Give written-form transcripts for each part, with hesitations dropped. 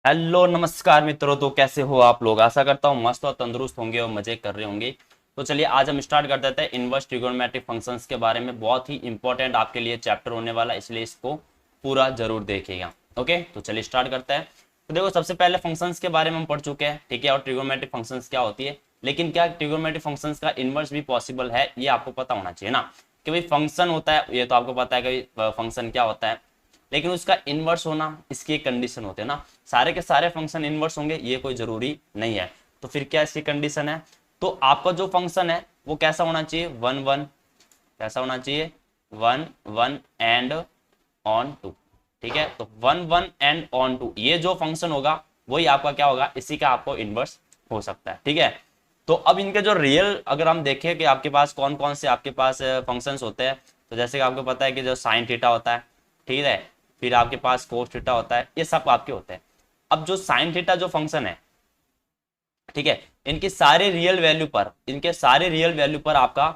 Hello नमस्कार मित्रों। तो कैसे हो आप लोग? आशा करता हूँ मस्त और तंदुरुस्त होंगे और मजे कर रहे होंगे। तो चलिए आज हम स्टार्ट कर देते हैं इनवर्स ट्रिगोनोमेट्रिक फंक्शंस के बारे में। बहुत ही इंपॉर्टेंट आपके लिए चैप्टर होने वाला है, इसलिए इसको पूरा जरूर देखिएगा। ओके, तो चलिए स्टार्ट करते हैं। तो देखो, सबसे पहले फंक्शंस के बारे में हम पढ़ चुके हैं, ठीक है, और ट्रिगोनोमेट्रिक फंक्शंस क्या होती है। लेकिन क्या ट्रिगोनोमेट्रिक फंक्शंस का इनवर्स भी पॉसिबल है, ये आपको पता होना चाहिए ना। कि भाई फंक्शन होता है, ये तो आपको पता है कि फंक्शन क्या होता है, लेकिन उसका इनवर्स होना इसकी एक कंडीशन होती है ना। सारे के सारे फंक्शन इनवर्स होंगे ये कोई जरूरी नहीं है। तो फिर क्या इसकी कंडीशन है? तो आपका जो फंक्शन है वो कैसा होना चाहिए? One one. कैसा होना चाहिए? One one and onto. ठीक है, तो one one and onto ये जो फंक्शन होगा वही आपका क्या होगा, इसी का आपको इनवर्स हो सकता है। ठीक है, तो अब इनके जो रियल अगर हम देखें कि आपके पास कौन कौन से आपके पास फंक्शंस होते हैं, तो जैसे कि आपको पता है कि जो साइन थीटा होता है, ठीक है, फिर आपके पास कोस थीटा होता है, ये सब आपके होते हैं। अब जो साइन थीटा जो फंक्शन है, ठीक है, इनके सारे रियल वैल्यू पर आपका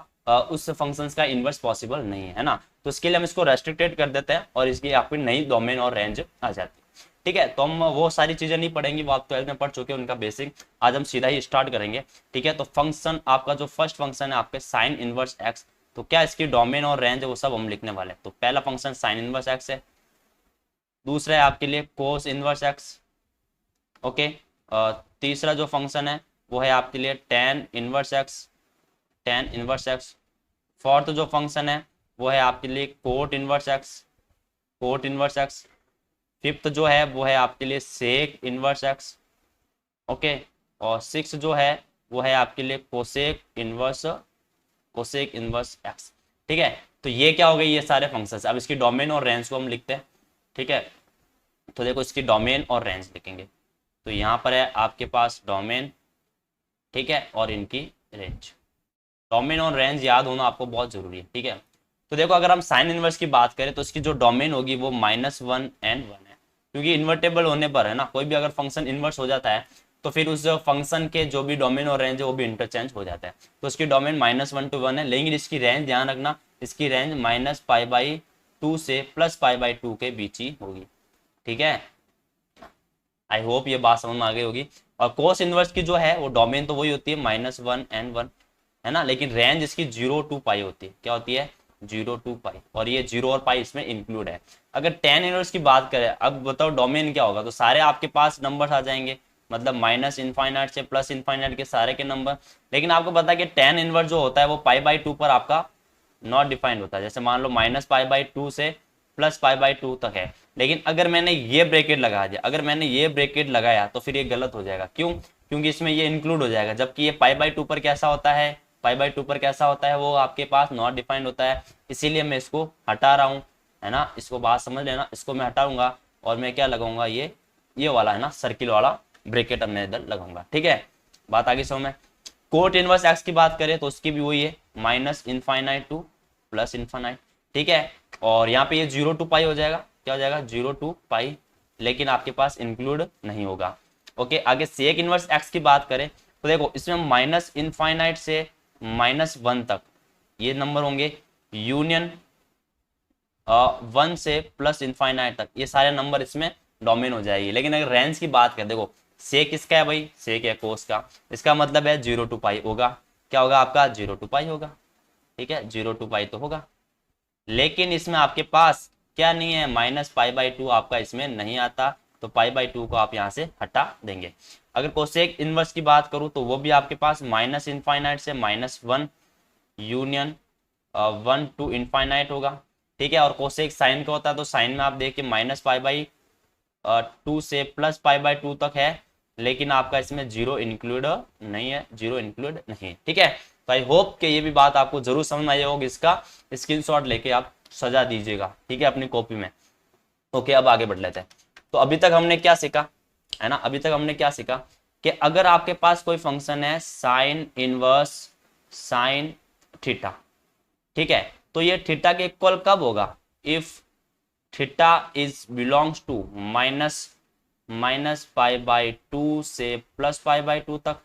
उस फंक्शंस का इनवर्स पॉसिबल नहीं है ना। तो इसके लिए हम इसको रेस्ट्रिक्टेड कर देते हैं और इसकी आपकी नई डोमेन और रेंज आ जाती है। ठीक है, तो हम वो सारी चीजें नहीं पढ़ेंगे, वो आप 12th में पढ़ चुके हैं उनका बेसिक। आज हम सीधा ही स्टार्ट करेंगे। ठीक है, तो फंक्शन आपका जो फर्स्ट फंक्शन है आपके साइन इनवर्स एक्स, तो क्या इसकी डोमेन और रेंज है वो सब हम लिखने वाले हैं। तो पहला फंक्शन साइन इनवर्स एक्स है, दूसरा है आपके लिए कोस इनवर्स एक्स। ओके, तीसरा जो फंक्शन है वो है आपके लिए tan inverse x, tan inverse x. Fourth जो फंक्शन है वो है आपके लिए coat inverse x, coat inverse x. Fifth जो है वो है आपके लिए सेक इनवर्स एक्स। ओके, और सिक्स जो है वो है आपके लिए cosec inverse, cosec inverse x. ठीक है, तो ये क्या हो गई, ये सारे फंक्शंस। अब इसकी डोमेन और रेंज को हम लिखते हैं। ठीक है, तो देखो इसकी डोमेन और रेंज लिखेंगे। तो यहाँ पर है आपके पास डोमेन, ठीक है, और इनकी रेंज। डोमेन और रेंज याद होना आपको बहुत जरूरी है। ठीक है, तो देखो अगर हम साइन इनवर्स की बात करें तो इसकी जो डोमेन होगी वो -1 and 1 है, क्योंकि इन्वर्टेबल होने पर है ना, कोई भी अगर फंक्शन इनवर्स हो जाता है तो फिर उस फंक्शन के जो भी डोमेन और रेंज है वो भी इंटरचेंज हो जाता है। तो इसकी डोमेन -1 to 1 है, लेकिन इसकी रेंज ध्यान रखना, इसकी रेंज -π/2 से +π/2 के बीच ही होगी। ठीक है, आई होप ये बात समझ में आ गई होगी। और कोस इनवर्स की जो है वो डोमेन तो वही होती है -1 and 1, है ना, लेकिन रेंज इसकी 0 to π होती है। क्या होती है? 0 to π, और ये 0 और π इसमें इंक्लूड है। अगर टेन इनवर्स की बात करें, अब बताओ डोमेन क्या होगा, तो सारे आपके पास नंबर्स आ जाएंगे, मतलब -∞ से +∞ के सारे के नंबर। लेकिन आपको पता है कि टेन इनवर्स जो होता है वो π/2 पर आपका नॉट डिफाइंड होता है। जैसे मान लो -π/2 से +π/2 तक है, लेकिन अगर मैंने ये ब्रैकेट लगा दिया, अगर मैंने ये ब्रैकेट लगाया तो फिर ये गलत हो जाएगा। क्यों? क्योंकि इसमें ये इंक्लूड हो जाएगा, जबकि ये π/2 पर कैसा होता है, π/2 पर कैसा होता है, वो आपके पास नॉट डिफाइंड होता है। इसीलिए मैं इसको हटा रहा हूँ, है ना, इसको बात समझ लेना। इसको मैं हटाऊंगा और मैं क्या लगाऊंगा, ये वाला है ना सर्किल वाला ब्रैकेट मैं इधर लगाऊंगा। ठीक है, बात आगे समझ में। कोट इनवर्स एक्स की बात करें तो उसकी भी वही है, -∞ टू +∞। ठीक है, और यहाँ पे ये 0 to π हो जाएगा। क्या हो जाएगा? 0 to π, लेकिन आपके पास इंक्लूड नहीं होगा। ओके, आगे सेक इनवर्स एक्स की बात करें तो देखो इसमें -∞ से -1 तक ये नंबर होंगे, यूनियन 1 से +∞ तक ये सारे नंबर इसमें डोमेन हो जाएगी। लेकिन अगर रेंज की बात करें, देखो सेक किसका है भाई? सेक है कोस का, इसका मतलब है 0 to π होगा। क्या होगा आपका? 0 to π होगा। ठीक है, 0 to π तो होगा, लेकिन इसमें आपके पास क्या नहीं है, -π/2 आपका इसमें नहीं आता, तो π/2 को आप यहाँ से हटा देंगे। अगर कोसेक इनवर्स की बात करूँ तो वो भी आपके पास -∞ से -1 यूनियन 1 to ∞ होगा। ठीक है, और कोसेक साइन का होता है, तो साइन में आप देखिए -π/2 से +π/2 तक है, लेकिन आपका इसमें जीरो इंक्लूड नहीं है, जीरो इंक्लूड नहीं है। ठीक है, तो आई होप कि ये भी बात आपको जरूर समझ में आई होगी, इसका स्क्रीनशॉट लेके आप सजा दीजिएगा, ठीक है, अपनी कॉपी में। ओके, अब आगे बढ़ लेते हैं। तो अभी तक हमने क्या सीखा, है ना, अभी तक हमने क्या सीखा कि अगर आपके पास कोई फंक्शन है साइन इनवर्स साइन थीटा, ठीक है, तो ये थीटा के इक्वल कब होगा? If theta is belongs to -π/2 से +π/2 तक।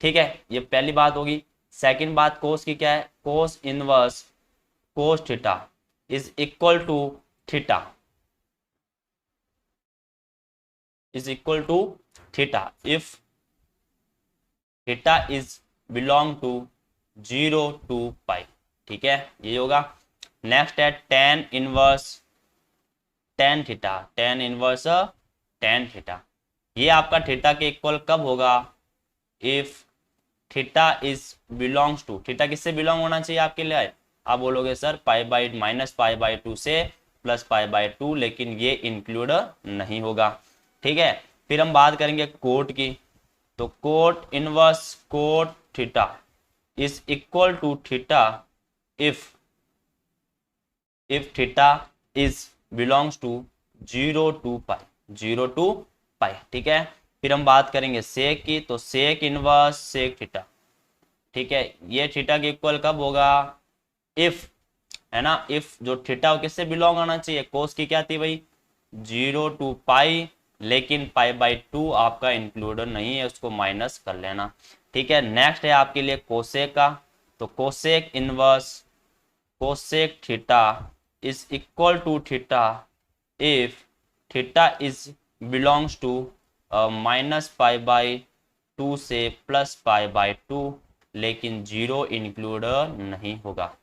ठीक है, ये पहली बात होगी। सेकंड बात कोस की क्या है? Cos inverse cos theta is equal to theta is equal to theta if theta is belong to 0 to pi. ठीक है, ये होगा। नेक्स्ट है tan inverse tan theta, tan inverse tan theta. ये आपका थीटा के इक्वल कब होगा? If theta is belongs to, theta किससे बिलोंग होना चाहिए आपके लिए? आप बोलोगे sir pi by minus pi by 2 से प्लस पाई बाई 2, लेकिन ये इंक्लूड नहीं होगा। ठीक है, फिर हम बात करेंगे कोट की। तो cot inverse cot theta is equal to theta if theta is belongs to 0 to pi, 0 to pi. ठीक है, फिर हम बात करेंगे सेक की। तो सेक इनवर्स सेक थीटा, ठीक है, ये थीटा के इक्वल कब होगा? इफ, है ना, इफ जो थीटा हो किससे बिलोंग आना चाहिए? कोस की क्या थी भाई? 0 टू पाई, लेकिन पाई बाई 2 आपका इंक्लूड नहीं है, उसको माइनस कर लेना। ठीक है, नेक्स्ट है आपके लिए कोसेक का। तो cosec inverse cosec theta is equal to theta if theta is belongs to minus pi by 2 से प्लस पाई बाई 2, लेकिन 0 इंक्लूड नहीं होगा।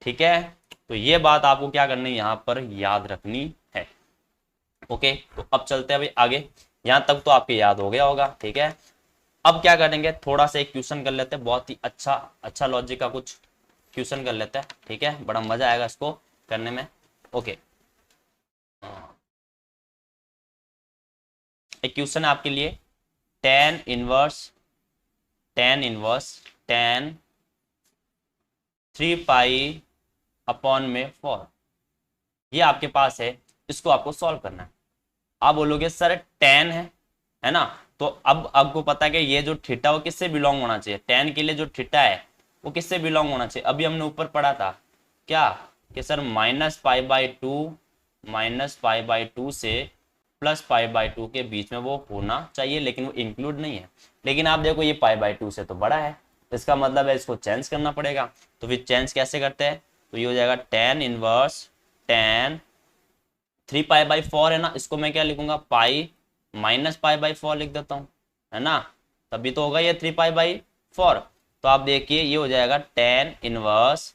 ठीक है, तो ये बात आपको क्या करनी है, यहाँ पर याद रखनी है। ओके, तो अब चलते हैं भाई आगे। यहाँ तक तो आपके याद हो गया होगा। ठीक है, अब क्या करेंगे, थोड़ा सा एक क्वेश्चन कर लेते हैं, बहुत ही अच्छा लॉजिक का कुछ क्वेश्चन कर लेते हैं। ठीक है, बड़ा मजा आएगा इसको करने में। ओके, एक क्वेश्चन है आपके लिए, tan इनवर्स tan 3 पाई अपॉन में 4, ये आपके पास है, इसको आपको सॉल्व करना है। आप बोलोगे सर tan है ना, तो अब आपको पता है कि ये जो थीटा वो किससे बिलोंग होना चाहिए? tan के लिए जो थीटा है वो किससे बिलोंग होना चाहिए? अभी हमने ऊपर पढ़ा था क्या कि sir minus pi by two से प्लस पाई बाई 2 के बीच में वो होना चाहिए, लेकिन वो इंक्लूड नहीं है। लेकिन आप देखो ये पाई बाई 2 से तो बड़ा है, तो इसका मतलब है इसको चेंज करना पड़ेगा। तो फिर चेंज कैसे करते हैं? तो ये हो जाएगा tan inverse tan 3 pi by 4 है ना, इसको मैं क्या लिखूंगा? पाई माइनस पाई बाई 4 लिख देता हूँ, है ना, तभी तो होगा ये 3 पाई बाई 4। तो आप देखिए ये हो जाएगा tan इनवर्स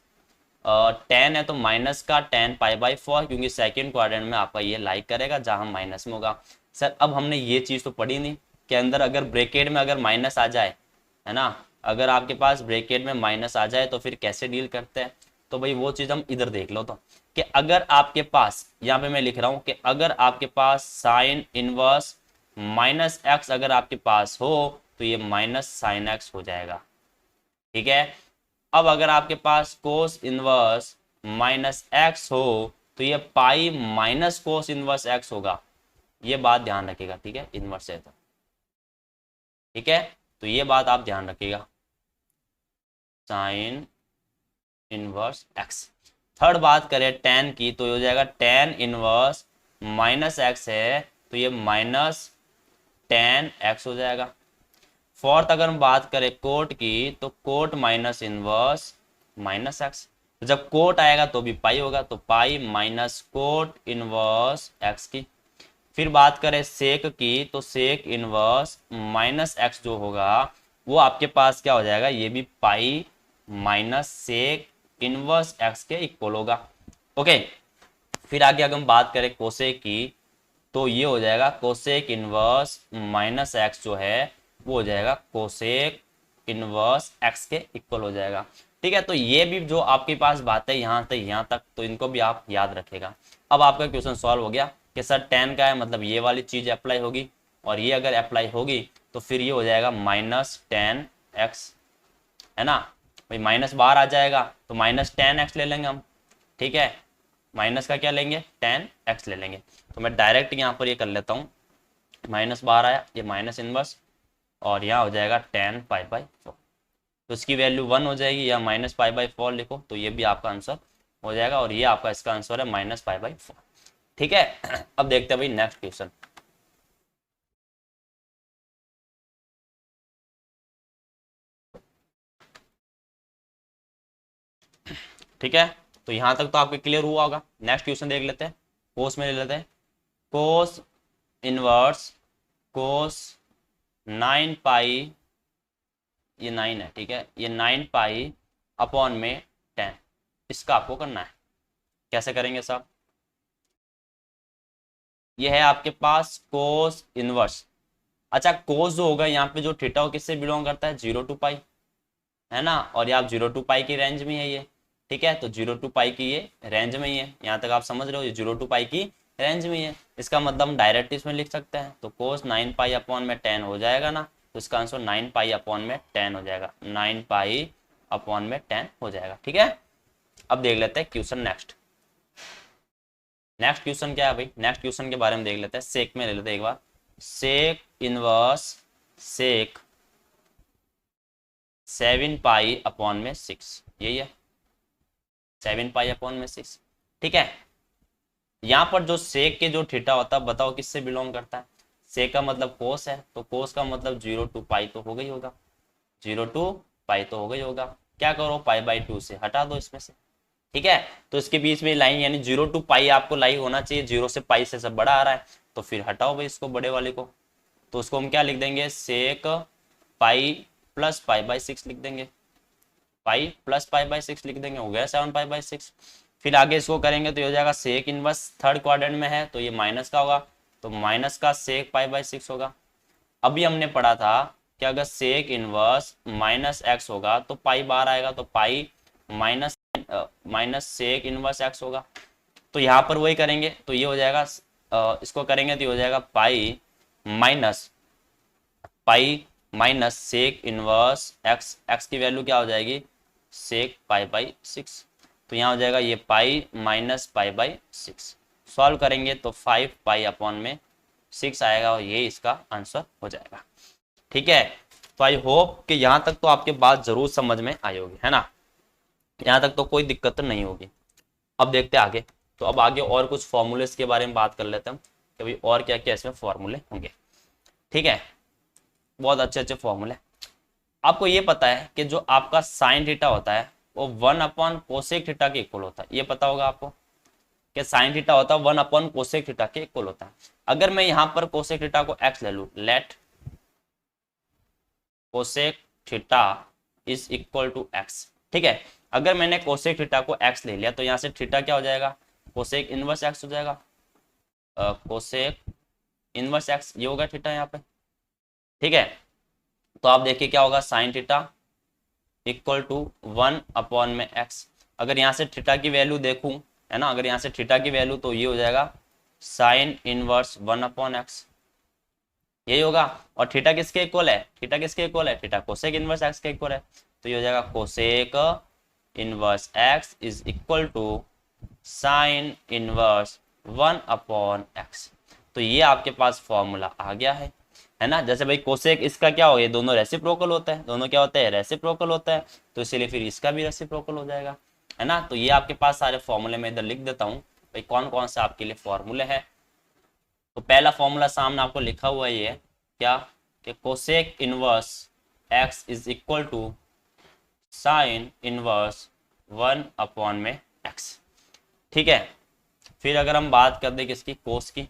tan है तो माइनस का tan पाई बाई 4, क्योंकि सेकंड क्वाड्रेंट में आपका ये लाइक करेगा जहां माइनस में होगा। सर अब हमने ये चीज़ तो पढ़ी नहीं कि अंदर अगर ब्रैकेट में अगर माइनस आ जाए, है ना, अगर आपके पास ब्रैकेट में माइनस आ जाए तो फिर कैसे डील करते हैं? तो भाई वो चीज़ हम इधर देख लो। तो कि अगर आपके पास, यहाँ पे मैं लिख रहा हूँ कि अगर आपके पास साइन इनवर्स माइनस एक्स अगर आपके पास हो तो ये माइनस साइन एक्स हो जाएगा। ठीक है, अब अगर आपके पास कोस इनवर्स माइनस एक्स हो तो ये pi minus cos inverse x होगा। ये बात ध्यान रखिएगा। ठीक है, इनवर्स है तो ठीक है, तो ये बात आप ध्यान रखिएगा, साइन इनवर्स एक्स। थर्ड बात करें tan की, तो ये हो जाएगा tan इनवर्स माइनस एक्स है तो ये माइनस tan एक्स हो जाएगा। फोर्थ अगर हम बात करें कोट की, तो cot minus inverse minus x, जब कोट आएगा तो भी पाई होगा, तो pi minus cot inverse x की। फिर बात करें सेक की, तो सेक इनवर्स माइनस एक्स जो होगा वो आपके पास क्या हो जाएगा? ये भी pi minus sec inverse x के इक्वल होगा। ओके, फिर आगे अगर हम बात करें कोसेक की, तो ये हो जाएगा कोसेक इनवर्स माइनस एक्स जो है वो हो जाएगा कोसेक इनवर्स एक्स के इक्वल हो जाएगा। ठीक है, तो ये भी जो आपके पास बात है यहाँ तक तो इनको भी आप याद रखेगा। अब आपका क्वेश्चन सॉल्व हो गया कि सर tan का है मतलब ये वाली चीज अप्लाई होगी, और ये अगर अप्लाई होगी तो फिर ये हो जाएगा माइनस tan एक्स, है ना भाई, माइनस बाहर आ जाएगा तो माइनस tan एक्स ले लेंगे हम। ठीक है, माइनस का क्या लेंगे? tan एक्स ले लेंगे। तो मैं डायरेक्ट यहाँ पर ये कर लेता हूँ, माइनस बाहर आया, ये माइनस इनवर्स, और यहाँ हो जाएगा tan पाई बाई 4, तो इसकी वैल्यू 1 हो जाएगी, या माइनस पाई बाई 4 लिखो तो ये भी आपका आंसर हो जाएगा, और ये आपका इसका आंसर है माइनस पाई बाई 4। ठीक है, अब देखते हैं भाई नेक्स्ट क्वेश्चन। ठीक है, तो यहां तक तो आपके क्लियर हुआ होगा। नेक्स्ट क्वेश्चन देख लेते हैं, कोस में ले लेते हैं। कोस इनवर्स कोस 9 पाई, ये 9 है, ठीक है, ये 9 पाई अपॉन में 10, इसका आपको करना है। कैसे करेंगे साहब? ये है आपके पास कोस इनवर्स। अच्छा, कोस जो होगा यहाँ पे जो थीटा हो किससे बिलोंग करता है? 0 to पाई, है ना, और ये आप 0 to पाई की रेंज में है ये, ठीक है, तो 0 to पाई की ये रेंज में ही है, यहाँ तक आप समझ रहे हो, ये 0 to पाई की रेंज में ही है। इसका मतलब हम डायरेक्ट इसमें लिख सकते हैं, तो कोस 9 पाई अपॉन में 10 हो जाएगा ना, तो इसका आंसर 9 पाई अपॉन में 10 हो जाएगा, 9 पाई अपॉन में 10 हो जाएगा, ठीक है। अब देख लेते हैं क्वेश्चन नेक्स्ट। नेक्स्ट क्वेश्चन क्या है भाई? नेक्स्ट क्वेश्चन के बारे में देख लेते हैं, सेक में ले लेते हैं एक बार। सेक इनवर्स सेक 7 पाई अपॉन में 6, यही है 7 पाई अपॉन में 6, ठीक है। यहाँ पर जो सेक के जो थीटा होता है बताओ किससे बिलोंग करता है? सेक का मतलब कोस है, तो कोस का मतलब 0 to पाई तो हो गई होगा, 0 to पाई तो हो गई होगा। क्या करो, पाई/2 से हटा दो इसमें से, ठीक है। तो इसके बीच में लाइन यानी 0 to पाई आपको लाइन होना चाहिए, 0 से पाई से सब बड़ा आ रहा है, तो फिर हटाओ भाई इसको, बड़े वाले को, तो उसको हम क्या लिख देंगे? सेक पाई प्लस पाई/6 लिख देंगे, पाई प्लस पाई/6 लिख देंगे, हो गया 7 पाई/6। फिर आगे इसको करेंगे तो ये हो जाएगा सेक इनवर्स थर्ड क्वाड्रेंट में है तो ये माइनस का होगा, तो माइनस का सेक पाई/6 होगा। अभी हमने पढ़ा था कि अगर सेक इनवर्स -x होगा तो पाई बाहर आएगा, तो pi minus sec inverse x होगा। तो यहाँ पर वही करेंगे, तो ये हो जाएगा, इसको करेंगे तो ये हो जाएगा pi minus sec inverse x, x की वैल्यू क्या हो जाएगी? सेक पाई/6, तो यहाँ हो जाएगा ये पाई माइनस पाई/6। सॉल्व करेंगे तो 5 पाई अपॉन में 6 आएगा, और ये इसका आंसर हो जाएगा, ठीक है। तो आई होप कि यहाँ तक तो आपके बात जरूर समझ में आई होगी, है ना, यहाँ तक तो कोई दिक्कत नहीं होगी। अब देखते हैं आगे, तो अब आगे और कुछ फॉर्मूलेस के बारे में बात कर लेते हैं कि भाई और क्या क्या इसमें फॉर्मूले होंगे, ठीक है। बहुत अच्छे अच्छे फॉर्मूले। आपको ये पता है कि जो आपका साइन थीटा होता है वो 1/कोसेक थीटा के इक्वल होता है, ये पता होगा आपको कि साइन थीटा होता है 1/कोसेक थीटा के इक्वल होता है। अगर मैं यहाँ पर कोसेक थीटा को x ले लूं, let cosec theta is equal to x, ठीक है। अगर मैंने कोसेक थीटा को x ले लिया तो यहाँ से थीटा क्या हो जाएगा? कोसेक इनवर्स x हो जाएगा, कोसेक इनवर्स x ये होगा थीटा यहाँ पे, ठीक है। तो आप देखिए क्या होगा, साइन थीटा इक्वल टू 1 में x। अगर यहाँ से थीटा की वैल्यू देखूं, है ना, अगर यहाँ से थीटा की वैल्यू तो ये हो जाएगा साइन इनवर्स 1/x, यही होगा। और थीटा किसके इक्वल है? थीटा किसके इक्वल है? थीटा कोसेक इनवर्स x के इक्वल है, तो ये हो जाएगा cosec inverse x is equal to sine inverse 1/x। तो ये आपके पास फॉर्मूला आ गया है ना। जैसे भाई कोसेक इसका क्या हो, ये दोनों रेसिप्रोकल होता है, दोनों क्या होते हैं? रेसिप्रोकल होता है, तो इसीलिए फिर इसका भी रेसिप्रोकल हो जाएगा, है ना। तो ये आपके पास सारे फॉर्मूले में इधर लिख देता हूँ भाई कौन कौन से आपके लिए फॉर्मूले हैं। तो पहला फॉर्मूला सामने आपको लिखा हुआ है, ये क्या कि cosec inverse x is equal to sine inverse 1/x, ठीक है। फिर अगर हम बात कर दें किसकी, कोस की,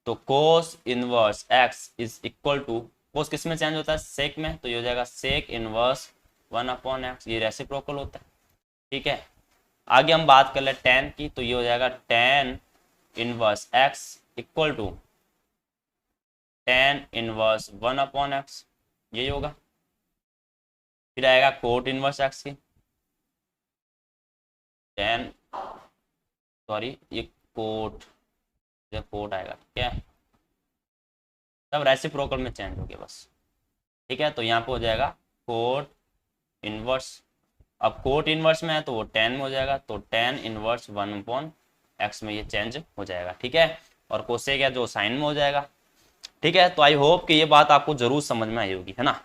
तो cos inverse x is equal to, cos किस में चेंज होता है? सेक में, तो ये हो जाएगा सेक इनवर्स 1/x, ये रेसिप्रोकल होता है, ठीक है। आगे हम बात कर ले tan की, तो ये हो जाएगा tan inverse x equal to tan inverse 1/x, यही होगा। फिर आएगा कोट इनवर्स x की, tan, सॉरी ये कोट आएगा, ठीक है, तब रेसिप्रोकल में चेंज हो गया बस, ठीक है। तो यहाँ पे हो जाएगा कोट इनवर्स, अब कोट इनवर्स में है तो वो tan में हो जाएगा, तो tan इनवर्स 1/x में ये चेंज हो जाएगा, ठीक है। और कोसेक है जो साइन में हो जाएगा, ठीक है। तो आई होप कि ये बात आपको जरूर समझ में आई होगी, है ना।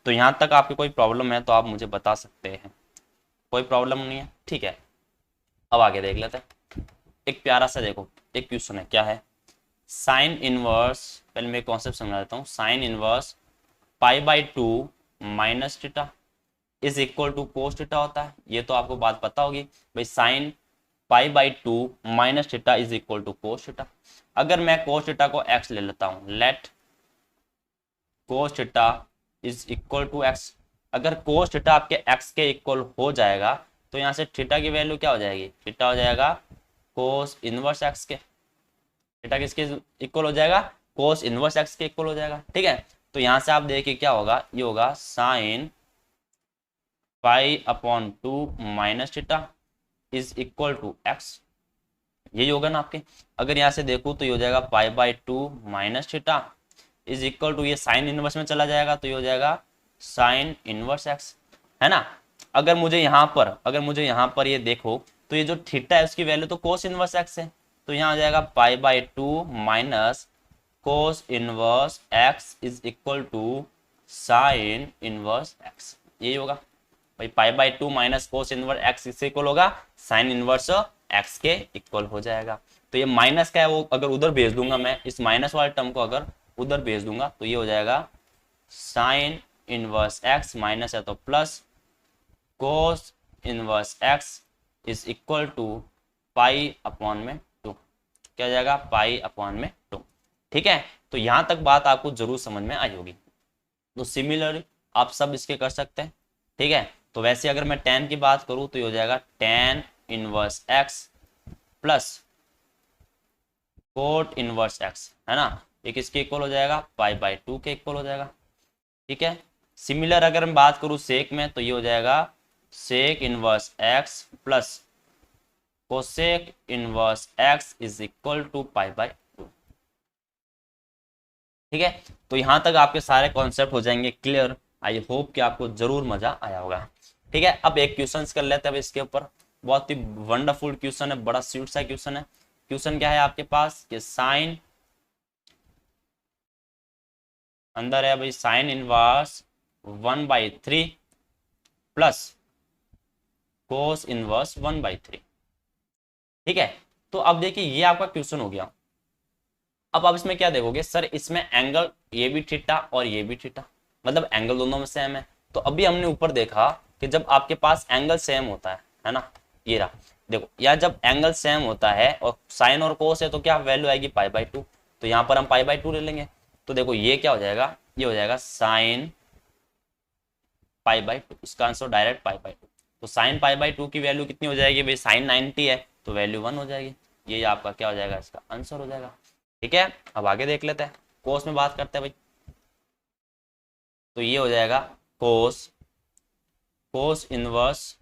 तो यहाँ तक आपकी कोई प्रॉब्लम है तो आप मुझे बता सकते हैं, कोई प्रॉब्लम नहीं है, ठीक है। अब आगे देख लेते हैं, एक प्यारा सा देखो एक क्वेश्चन है, क्या है, साइन इनवर्स, पहले मैं कॉन्सेप्ट समझा देता हूँ, sine inverse pi by two minus theta is equal to cos theta होता है, ये तो आपको बात पता होगी भाई, sine pi by two minus theta is equal to cos theta. अगर मैं कोस थीटा को x ले लेता हूँ, let cos theta is equal to x. अगर कोस थीटा आपके एक्स के इक्वल हो जाएगा तो यहाँ से थीटा की वैल्यू क्या हो जाएगी, थीटा हो जाएगा कोस इनवर्स एक्स के। थीटा किसके इक्वल हो जाएगा, कोस इनवर्स एक्स के इक्वल हो जाएगा। ठीक है, तो यहाँ से आप देखिए क्या होगा, ये होगा sine pi upon 2 minus theta is equal to x. यही होगा ना आपके। अगर यहाँ से देखूँ तो ये हो जाएगा pi by 2 minus theta is equal to, ये साइन इनवर्स में चला जाएगा तो ये हो जाएगा साइन इनवर्स एक्स, है ना। अगर मुझे यहाँ पर ये देखो तो ये जो थीटा है उसकी वैल्यू तो कोस इनवर्स एक्स है, तो यहाँ आ जाएगा pi by 2 minus cos inverse x is equal to sine inverse x. यही होगा भाई, pi by 2 minus cos inverse x इससे इक्वल होगा साइन इनवर्स एक्स के इक्वल हो जाएगा। तो ये माइनस का है, वो अगर उधर भेज दूंगा मैं, इस माइनस वाले टर्म को अगर उधर भेज दूंगा तो ये हो जाएगा साइन इनवर्स एक्स, माइनस है तो plus cos inverse x is equal to pi upon में 2। क्या हो जाएगा, पाई अपॉन में 2। ठीक है, तो यहां तक बात आपको जरूर समझ में आई होगी। तो सिमिलर आप सब इसके कर सकते हैं। ठीक है, तो वैसे अगर मैं tan की बात करूं तो ये हो जाएगा tan inverse x plus cot inverse x, है ना। ये किसके इक्वल हो जाएगा, पाई बाई 2 के इक्वल हो जाएगा। ठीक है, सिमिलर अगर मैं बात करूं सेक में तो ये हो जाएगा sec inverse x plus cosec inverse x is equal to pi by 2। ठीक है, तो यहां तक आपके सारे कॉन्सेप्ट हो जाएंगे क्लियर। आई होप कि आपको जरूर मजा आया होगा। ठीक है, अब एक क्वेश्चन कर लेते हैं अब इसके ऊपर। बहुत ही वंडरफुल क्वेश्चन है, बड़ा स्वीट सा क्वेश्चन है। क्वेश्चन क्या है आपके पास कि साइन, अंदर है भाई sine inverse 1/3 plus cos inverse 1/3। ठीक है, तो अब देखिए ये आपका क्वेश्चन हो गया। अब आप इसमें क्या देखोगे, सर इसमें एंगल ये भी थीटा और ये भी थीटा, मतलब एंगल दोनों में सेम है। तो अभी हमने ऊपर देखा कि जब आपके पास एंगल सेम होता है ना, ये रहा देखो, या जब एंगल सेम होता है और साइन और कोस है तो क्या वैल्यू आएगी, पाई बाई 2। तो यहाँ पर हम पाई बाई 2 ले लेंगे। तो देखो ये क्या हो जाएगा, ये हो जाएगा साइन पाई बाई 2, इसका आंसर डायरेक्ट पाई बाई 2। तो साइन पाई बाई 2 की वैल्यू कितनी हो जाएगी भाई, साइन 90 है तो वैल्यू 1 हो जाएगी। ये आपका क्या हो जाएगा, इसका आंसर हो जाएगा। ठीक है, अब आगे देख लेते हैं, कोस में बात करते हैं भाई। तो ये हो जाएगा cos inverse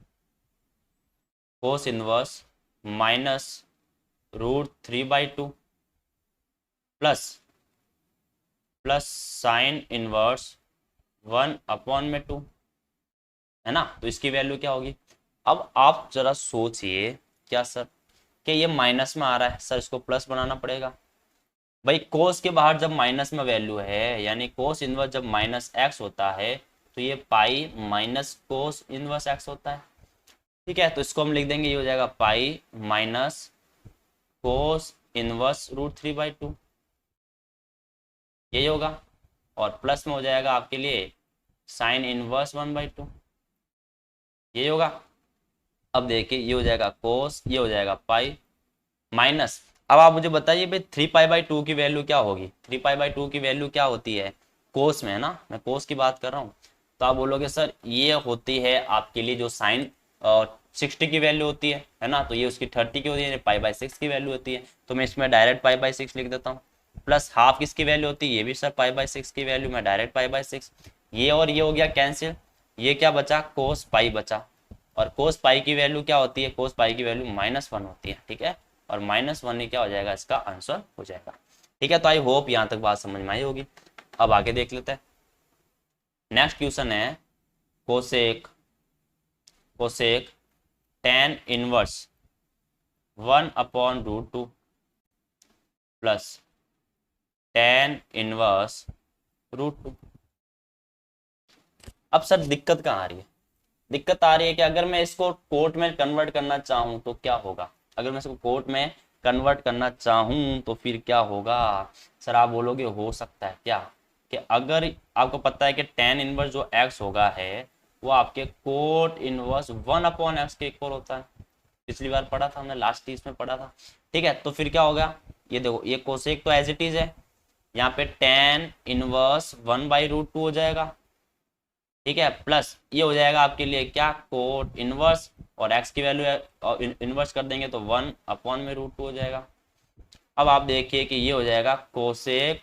minus √3/2 plus sine inverse 1/2, है ना। तो इसकी वैल्यू क्या होगी। अब आप जरा सोचिए, क्या सर कि ये माइनस में आ रहा है, सर इसको प्लस बनाना पड़ेगा भाई। कोस के बाहर जब माइनस में वैल्यू है, यानी कोस इनवर्स जब माइनस एक्स होता है तो ये pi minus cos inverse x होता है। ठीक है, तो इसको हम लिख देंगे, ये हो जाएगा पाई माइनस कोस इनवर्स √3/2, यही होगा। और प्लस में हो जाएगा आपके लिए साइन इनवर्स 1/2, यही होगा। अब देखिए ये हो जाएगा कोस, ये हो जाएगा पाई माइनस। अब आप मुझे बताइए भाई 3π/2 की वैल्यू क्या होगी। 3π/2 की वैल्यू क्या होती है कोस में, है ना, मैं कोस की बात कर रहा हूँ। तो आप बोलोगे सर ये होती है आपके लिए जो साइन 60 की वैल्यू होती है ना, तो ये उसकी 30 की होती है, π/6 की वैल्यू होती है। तो मैं इसमें डायरेक्ट π/6 लिख देता हूँ। प्लस हाफ किसकी वैल्यू होती है, ये भी सर π/6 की वैल्यू, मैं डायरेक्ट π/6। ये और ये हो गया कैंसिल, ये क्या बचा, कोस पाई बचा। और कोस पाई की वैल्यू क्या होती है, कोस पाई की वैल्यू -1 होती है। ठीक है, और -1 ही क्या हो जाएगा, इसका आंसर हो जाएगा। ठीक है, तो आई होप यहाँ तक बात समझ में आई होगी। अब आगे देख लेते हैं। नेक्स्ट क्वेश्चन है cosec tan inverse 1/√2 plus tan inverse √2। अब सर दिक्कत कहाँ आ रही है, दिक्कत आ रही है कि अगर मैं इसको कोट में कन्वर्ट करना चाहूं तो क्या होगा। अगर मैं इसको कोट में कन्वर्ट करना चाहूं तो फिर क्या होगा। सर आप बोलोगे हो सकता है क्या कि अगर आपको पता है कि tan इनवर्स जो x होगा है वो आपके कोट इनवर्स 1/x के इक्वल होता है। पिछली बार पढ़ा था हमने, लास्ट टीज में पढ़ा था। ठीक है, तो फिर क्या होगा, ये देखो ये कोसेक तो एज इट इज है, यहाँ पे टेन इनवर्स 1/√2 हो जाएगा, ठीक है, प्लस ये हो जाएगा आपके लिए क्या, कोट इनवर्स, और x की वैल्यू इनवर्स कर देंगे तो 1/√2 हो जाएगा। अब आप देखिए कि ये हो जाएगा कोसेक,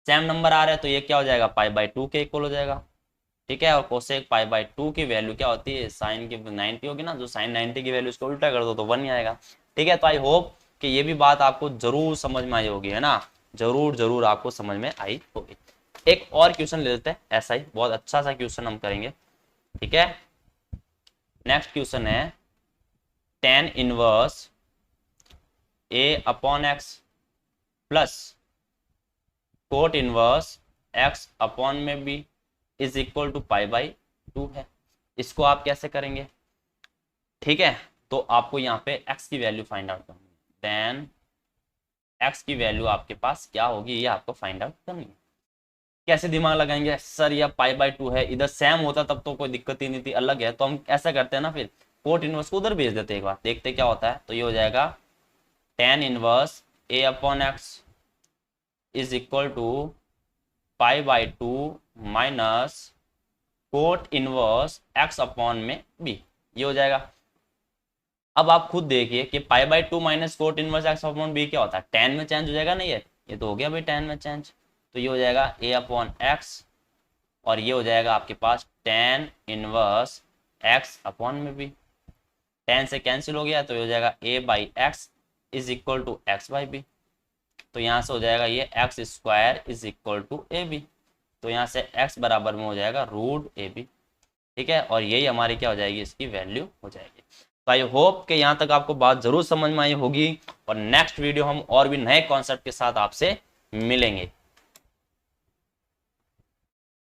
सेम नंबर आ रहा है तो ये क्या हो जाएगा, π/2 के इक्वल हो जाएगा, ठीक है। और कोसेक π/2 की वैल्यू क्या होती है, साइन की 90 होगी ना, जो साइन 90 की वैल्यू इसको उल्टा कर दो तो 1 ही आएगा, ठीक है। तो आई होप कि ये भी बात आपको जरूर समझ में आई होगी, है ना, जरूर जरूर आपको समझ में आई होगी। एक और क्वेश्चन ले लेते हैं, ऐसा ही बहुत अच्छा सा क्वेश्चन हम करेंगे, ठीक है। नेक्स्ट क्वेश्चन है tan inverse a/x plus cot inverse x/b is equal to π/2 है। इसको आप कैसे करेंगे, ठीक है। तो आपको यहाँ पे x की वैल्यू फाइंड आउट करनी है, देन x की वैल्यू आपके पास क्या होगी ये आपको फाइंड आउट करनी है। कैसे दिमाग लगाएंगे सर, यह π/2 है, इधर सेम होता तब तो कोई दिक्कत ही नहीं थी, अलग है तो हम ऐसा करते हैं ना, फिर कोट इनवर्स को उधर भेज देते हैं, एक बार देखते क्या होता है। तो ये हो जाएगा tan inverse a/x is equal to π/2 minus cot inverse x/b, ये हो जाएगा। अब आप खुद देखिए कि π/2 माइनस कोट इनवर्स x/b क्या होता है, tan में चेंज हो जाएगा ना, ये तो हो गया भाई tan में चेंज, तो ये हो जाएगा a/x, और ये हो जाएगा आपके पास tan इनवर्स x/b, tan से कैंसिल हो गया तो ये हो जाएगा a/x is equal to x/b, तो यहाँ से हो जाएगा ये x² is equal to ab, तो यहाँ से x बराबर में हो जाएगा √ab, ठीक है। और यही हमारी क्या हो जाएगी, इसकी वैल्यू हो जाएगी। तो आई होप कि यहाँ तक आपको बात जरूर समझ में आई होगी, और नेक्स्ट वीडियो हम और भी नए कॉन्सेप्ट के साथ आपसे मिलेंगे।